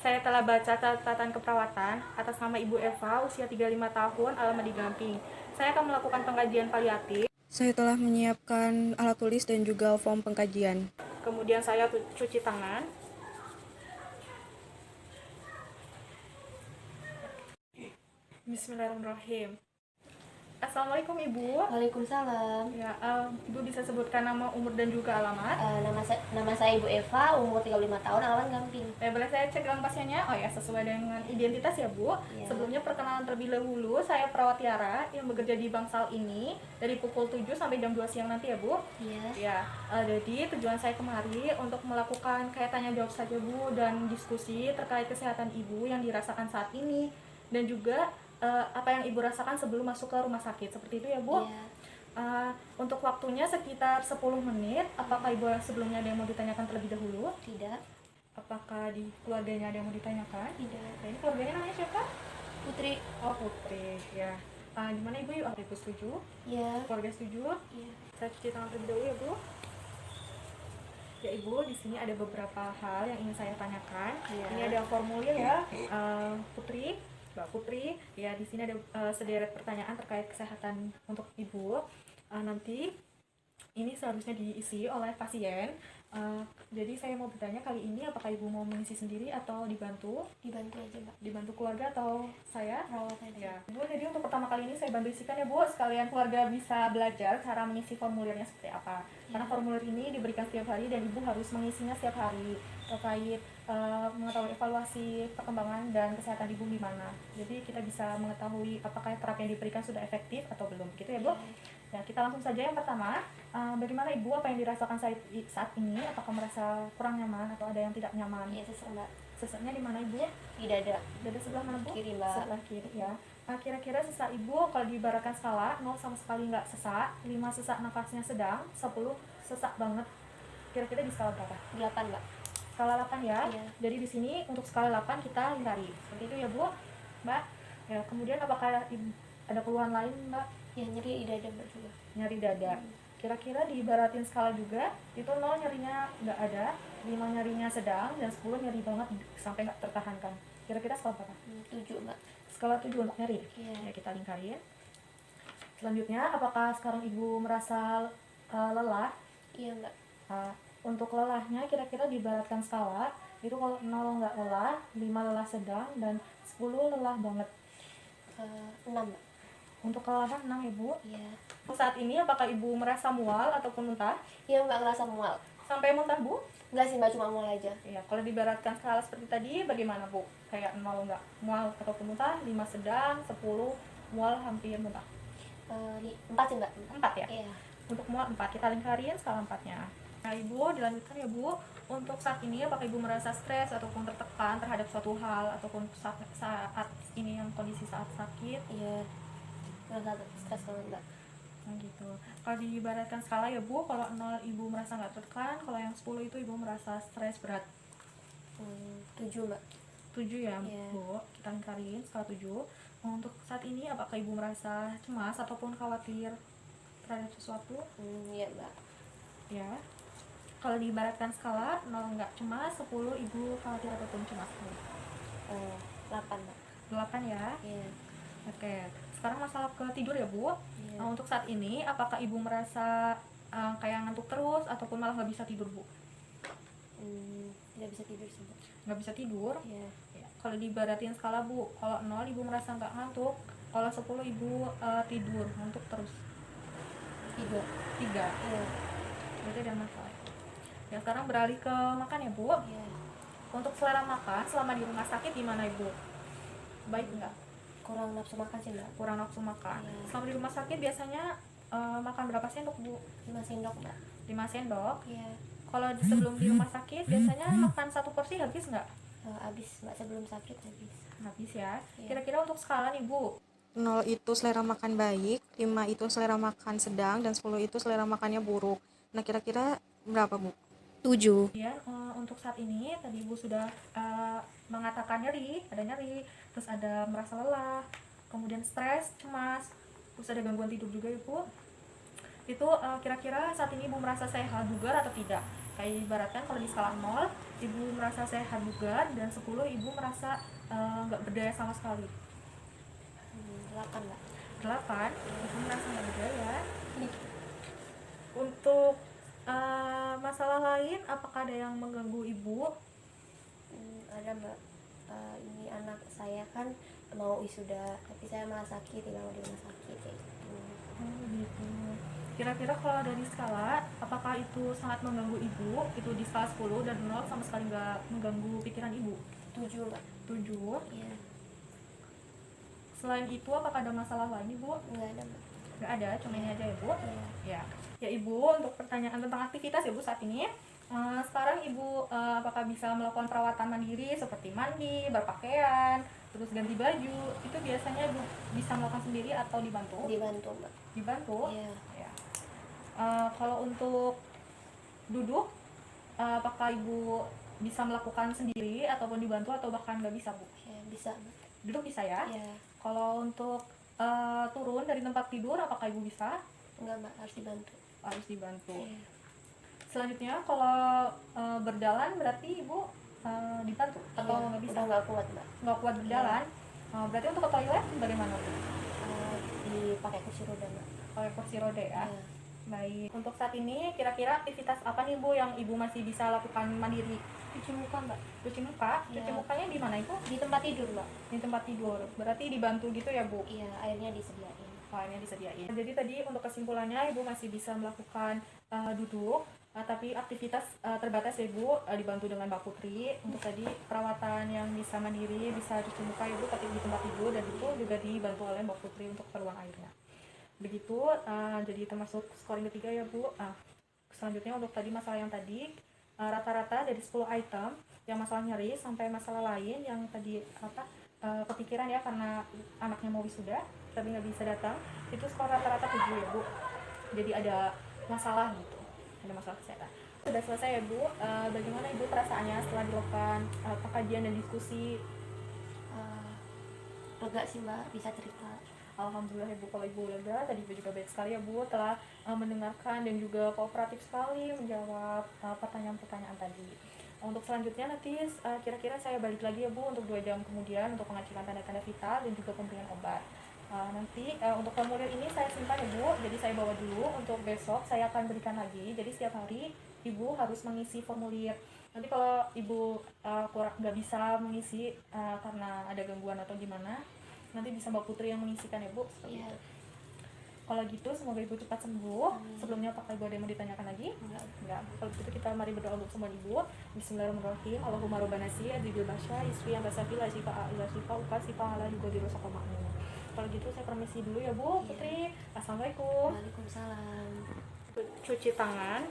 saya telah baca catatan keperawatan atas nama Ibu Eva, usia 35 tahun, alamat di Gamping. Saya akan melakukan pengkajian paliatif. Saya telah menyiapkan alat tulis dan juga form pengkajian. Kemudian saya cuci tangan. Bismillahirrahmanirrahim. Assalamualaikum Ibu. Waalaikumsalam. Ya, Ibu bisa sebutkan nama, umur dan juga alamat. Nama saya Ibu Eva, umur 35 tahun, alamat Gamping. Boleh saya cek dalam pasiennya? Oh ya, sesuai dengan identitas ya Bu. Ya. Sebelumnya perkenalan terlebih dahulu, saya perawat Tiara yang bekerja di Bangsal ini dari pukul 7 sampai jam 2 siang nanti ya Bu. Iya. Ya, jadi tujuan saya kemari untuk melakukan kayak tanya jawab saja Bu, dan diskusi terkait kesehatan Ibu yang dirasakan saat ini, dan juga apa yang Ibu rasakan sebelum masuk ke rumah sakit, seperti itu ya Bu. Iya. Untuk waktunya sekitar 10 menit. Apakah Ibu sebelumnya ada yang mau ditanyakan terlebih dahulu? Tidak. Apakah di keluarganya ada yang mau ditanyakan? Tidak. Nah, ini keluarganya namanya siapa? Putri. Oh, Putri, ya. Gimana Ibu? Apa Ibu setuju? Iya. Keluarga setuju? Iya. Saya cuci tangan terlebih dahulu ya Bu. Ya Ibu, di sini ada beberapa hal yang ingin saya tanyakan. Iya. Ini ada formulir ya, Putri, Mbak Putri. Ya, di sini ada sederet pertanyaan terkait kesehatan untuk Ibu. Nanti ini seharusnya diisi oleh pasien. Jadi saya mau bertanya kali ini, apakah Ibu mau mengisi sendiri atau dibantu? Dibantu aja, Mbak. Dibantu keluarga atau saya? Rawat aja. Ya, Bu, jadi untuk pertama kali ini saya bantu isikan ya Bu, sekalian keluarga bisa belajar cara mengisi formulirnya seperti apa. Karena formulir ini diberikan setiap hari dan Ibu harus mengisinya setiap hari terkait mengetahui evaluasi perkembangan dan kesehatan Ibu gimana. Jadi kita bisa mengetahui apakah terapi yang diberikan sudah efektif atau belum, gitu ya Bu. Ya, kita langsung saja yang pertama. Bagaimana Ibu, apa yang dirasakan saat ini? Apakah merasa kurang nyaman atau ada yang tidak nyaman? Iya, sesak, Mbak. Sesaknya di mana Ibu? Di dada. Dada sebelah mana Bu? Kiri, Mbak. Sebelah kiri ya. Kira-kira sesak Ibu kalau diibaratkan skala 0 sama sekali nggak sesak, 5 sesak nafasnya sedang, 10 sesak banget. Kira-kira di skala berapa? 8, Mbak. Skala 8 ya. Iya. Jadi di sini untuk skala 8 kita lingkari. Seperti itu ya Bu. Mbak. Ya, kemudian apakah ada keluhan lain Mbak? Ya, nyeri di dada, Mbak, juga. Nyeri dada. Kira-kira diibaratin skala juga, itu 0 nyerinya nggak ada, 5 nyerinya sedang, dan 10 nyeri banget sampai nggak tertahankan. Kira-kira skala berapa? 7, Mbak. Skala 7 untuk nyeri. Iya. Ya, kita lingkarin. Selanjutnya, apakah sekarang Ibu merasa lelah? Iya, Mbak. Untuk lelahnya kira-kira diibaratkan skala, itu kalau 0 nggak lelah, 5 lelah sedang, dan 10 lelah banget. 6, Mbak. Untuk kelelahan 6 Ibu. Iya. Saat ini apakah Ibu merasa mual ataupun muntah? Iya, Mbak, ngerasa mual. Sampai muntah Bu? Enggak sih, Mbak, cuma mual aja. Ya, kalau diibaratkan skala seperti tadi bagaimana Bu? Kayak 0 nggak mual ataupun muntah, 5 sedang, 10 mual hampir muntah. 4 sih, Mbak. 4 ya? Iya. Untuk mual 4, kita lingkarin skala 4-nya. Nah Ibu, dilanjutkan ya Bu. Untuk saat ini apakah Ibu merasa stres ataupun tertekan terhadap suatu hal ataupun saat ini yang kondisi saat sakit? Iya. Ngerasa stres banget, Mbak. Nah gitu. Kalau diibaratkan skala ya Bu, kalau 0 Ibu merasa nggak tertekan, kalau yang 10 itu Ibu merasa stres berat. 7, Mbak. 7 ya Iya. Bu, kita lingkarin skala 7. Untuk saat ini apakah Ibu merasa cemas ataupun khawatir terhadap sesuatu? Iya, Mbak. Ya. Kalau diibaratkan skala 0 nggak cemas, 10 Ibu khawatir ataupun cemas. 8, Mbak. 8 ya. Iya. Oke. Sekarang masalah ke tidur ya Bu. Iya. Untuk saat ini apakah Ibu merasa kayak ngantuk terus ataupun malah nggak bisa tidur Bu? Tidak bisa tidur sih, Mbak. Nggak bisa tidur? Iya. Ya. Kalau diibaratin skala Bu, kalau 0 Ibu merasa nggak ngantuk, kalau 10 Ibu tidur ngantuk terus. 3. 3. Iya. Berarti ada masalah. Ya, sekarang beralih ke makan ya Bu. Iya. Untuk selera makan selama di rumah sakit gimana Ibu? Baik nggak? Kurang nafsu makan sih, Mbak. Kurang nafsu makan. Iya. Selama di rumah sakit biasanya makan berapa sendok Bu? 5 sendok, Mbak. 5 sendok. Iya. Kalau sebelum di rumah sakit biasanya makan 1 porsi habis nggak? Habis, Mbak. Sebelum sakit habis. Habis ya. Iya. Kira-kira untuk skala nih Bu, 0 itu selera makan baik, 5 itu selera makan sedang, dan 10 itu selera makannya buruk. Nah, kira-kira berapa Bu? 7. ya untuk saat ini tadi Ibu sudah mengatakan nyeri, ada nyeri, terus ada merasa lelah, kemudian stres, cemas, terus ada gangguan tidur juga Ibu. Itu kira-kira saat ini Ibu merasa sehat, bugar atau tidak? Kayak ibaratkan kalau di skala 0 ibu merasa sehat bugar, dan 10 ibu merasa nggak berdaya sama sekali. 8 mbak. 8 ibu merasa nggak berdaya. Untuk masalah lain, apakah ada yang mengganggu ibu? Ada mbak. Ini anak saya kan mau wisuda, tapi saya malah sakit, tinggal di rumah sakit kayak gitu. Gitu. Kira-kira kalau dari skala, apakah itu sangat mengganggu ibu? Itu di skala 10 dan 0 sama sekali nggak mengganggu pikiran ibu? 7 mbak. 7. Iya, Selain itu, apakah ada masalah lain ibu? nggak ada mbak. Nggak ada, cuma ini aja ya bu. Iya. Ya ibu, untuk pertanyaan tentang aktivitas ya bu saat ini, sekarang ibu apakah bisa melakukan perawatan mandiri seperti mandi, berpakaian, terus ganti baju? Itu biasanya ibu bisa melakukan sendiri atau dibantu? Dibantu mbak. Dibantu. Iya. Ya. Kalau untuk duduk, apakah ibu bisa melakukan sendiri ataupun dibantu, atau bahkan nggak bisa bu? Ya, bisa mbak. Duduk bisa ya. Iya. Kalau untuk turun dari tempat tidur, apakah ibu bisa? Enggak mbak, harus dibantu. Harus dibantu. Iya. Selanjutnya kalau berjalan berarti ibu dibantu atau Iya, nggak bisa? udah nggak kuat mbak. Nggak kuat berjalan. Berarti untuk ke toilet bagaimana bu? Dipakai kursi roda mbak. Pakai kursi roda ya. Iya. Baik. Untuk saat ini kira-kira aktivitas apa nih bu yang ibu masih bisa lakukan mandiri? Cuci muka mbak. Cuci muka. Iya. Cuci mukanya di mana ibu? Di tempat tidur mbak. Di tempat tidur. Berarti dibantu gitu ya bu? Iya, airnya disediain. Soalnya disediain. Jadi tadi untuk kesimpulannya ibu masih bisa melakukan duduk, tapi aktivitas terbatas ya ibu, dibantu dengan Mbak Putri. Untuk tadi perawatan yang bisa mandiri, bisa cuci muka ibu tapi di tempat tidur, dan itu juga dibantu oleh Mbak Putri untuk keperluan airnya. Begitu, jadi termasuk scoring ketiga ya bu. Selanjutnya untuk tadi masalah yang tadi, rata-rata dari 10 item yang masalah nyeri sampai masalah lain yang tadi kepikiran ya karena anaknya mau wisuda tapi nggak bisa datang, itu skor rata-rata 7 ya bu. Jadi ada masalah gitu, ada masalah kesehatan. Sudah selesai ya bu. Bagaimana ibu perasaannya setelah dilakukan pengkajian dan diskusi? Lega sih mbak, bisa cerita. Alhamdulillah ibu, kalau ibu lega, tadi ibu juga baik sekali ya bu telah mendengarkan dan juga kooperatif sekali menjawab pertanyaan-pertanyaan tadi. Untuk selanjutnya nanti kira-kira saya balik lagi ya bu untuk 2 jam kemudian untuk pengecekan tanda-tanda vital dan juga pemberian obat. Nanti untuk formulir ini saya simpan ya bu, jadi saya bawa dulu, untuk besok saya akan berikan lagi. Jadi setiap hari ibu harus mengisi formulir. Nanti kalau ibu kurang nggak bisa mengisi karena ada gangguan atau gimana, nanti bisa Mbak Putri yang mengisikan ya bu. Iya. Kalau gitu semoga ibu cepat sembuh. Sebelumnya apakah ibu ada yang mau ditanyakan lagi? Enggak. Kalau gitu kita mari berdoa untuk semua ibu. Bismillahirrahmanirrahim. Allahumma rabbana si adidul basya isfi yang tasafi la syifa ila syifa uka syifa ala yugadiru sakama'mu. Kalau gitu saya permisi dulu ya bu Putri. Assalamualaikum. Waalaikumsalam. Cuci tangan.